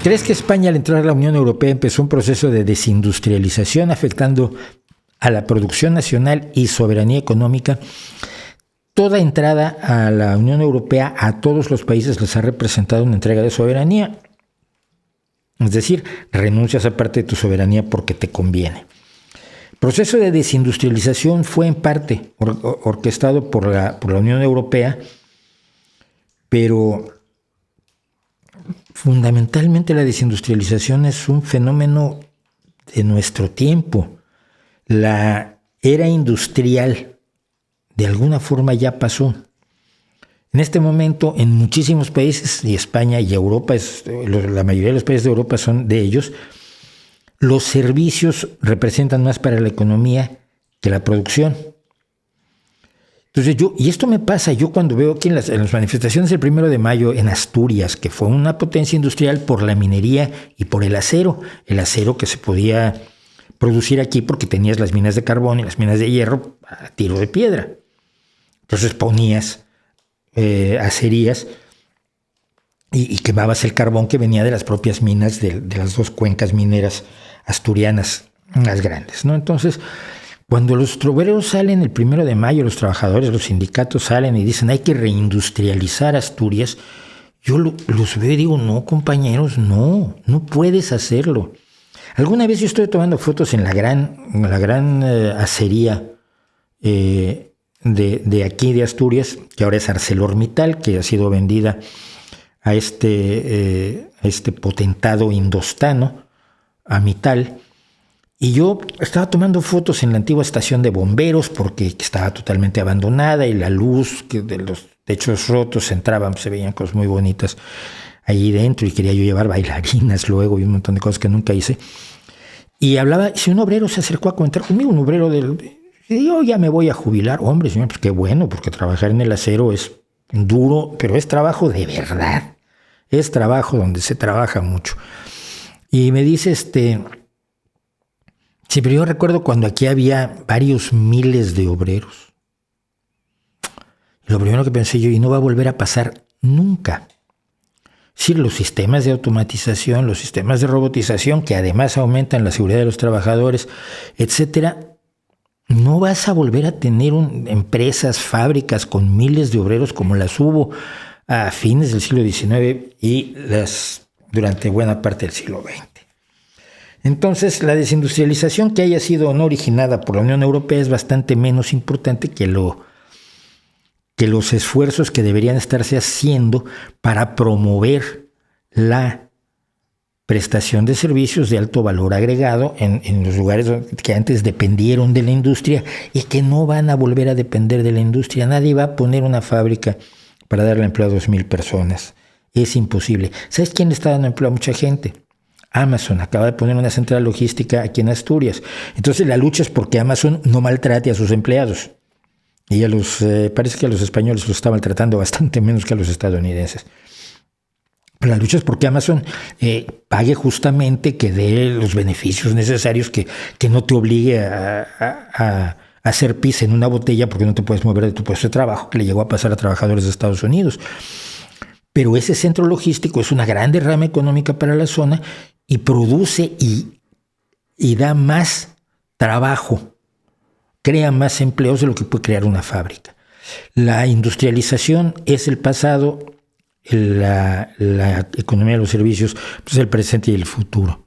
¿Crees que España al entrar a la Unión Europea empezó un proceso de desindustrialización afectando a la producción nacional y soberanía económica? Toda entrada a la Unión Europea a todos los países les ha representado una entrega de soberanía. Es decir, renuncias a parte de tu soberanía porque te conviene. El proceso de desindustrialización fue en parte orquestado por la Unión Europea, pero fundamentalmente la desindustrialización es un fenómeno de nuestro tiempo. La era industrial de alguna forma ya pasó. En este momento, en muchísimos países, y España y Europa, la mayoría de los países de Europa son de ellos, los servicios representan más para la economía que la producción. Entonces y esto me pasa, yo cuando veo aquí en las manifestaciones del 1 de mayo en Asturias, que fue una potencia industrial por la minería y por el acero que se podía producir aquí porque tenías las minas de carbón y las minas de hierro a tiro de piedra. Entonces ponías acerías y quemabas el carbón que venía de las propias minas de las dos cuencas mineras asturianas más grandes, ¿no? Entonces, cuando los obreros salen el 1 de mayo, los trabajadores, los sindicatos salen y dicen hay que reindustrializar Asturias, yo los veo y digo, no, compañeros, no puedes hacerlo. Alguna vez yo estoy tomando fotos en la gran acería de aquí de Asturias, que ahora es ArcelorMittal, que ha sido vendida a este potentado indostano, a Mittal. Y yo estaba tomando fotos en la antigua estación de bomberos porque estaba totalmente abandonada y la luz de los techos rotos entraban, se veían cosas muy bonitas ahí dentro y quería yo llevar bailarinas luego y un montón de cosas que nunca hice. Y hablaba, si un obrero se acercó a comentar conmigo, un obrero yo ya me voy a jubilar. Hombre, señor, pues qué bueno, porque trabajar en el acero es duro, pero es trabajo de verdad. Es trabajo donde se trabaja mucho. Y me dice, sí, pero yo recuerdo cuando aquí había varios miles de obreros. Y lo primero que pensé yo, y no va a volver a pasar nunca. Es decir, los sistemas de automatización, los sistemas de robotización, que además aumentan la seguridad de los trabajadores, etcétera, no vas a volver a tener empresas, fábricas con miles de obreros como las hubo a fines del siglo XIX y durante buena parte del siglo XX. Entonces, la desindustrialización que haya sido o no originada por la Unión Europea es bastante menos importante que los esfuerzos que deberían estarse haciendo para promover la prestación de servicios de alto valor agregado en los lugares que antes dependieron de la industria y que no van a volver a depender de la industria. Nadie va a poner una fábrica para darle empleo a 2,000 personas. Es imposible. ¿Sabes quién le está dando empleo a mucha gente? Amazon acaba de poner una central logística aquí en Asturias. Entonces la lucha es porque Amazon no maltrate a sus empleados. Y parece que a los españoles los está maltratando bastante menos que a los estadounidenses. Pero la lucha es porque Amazon pague justamente, que dé los beneficios necesarios, que no te obligue a hacer pis en una botella porque no te puedes mover de tu puesto de trabajo, que le llegó a pasar a trabajadores de Estados Unidos. Pero ese centro logístico es una gran derrama económica para la zona y produce y da más trabajo, crea más empleos de lo que puede crear una fábrica. La industrialización es el pasado, la economía de los servicios, pues el presente y el futuro.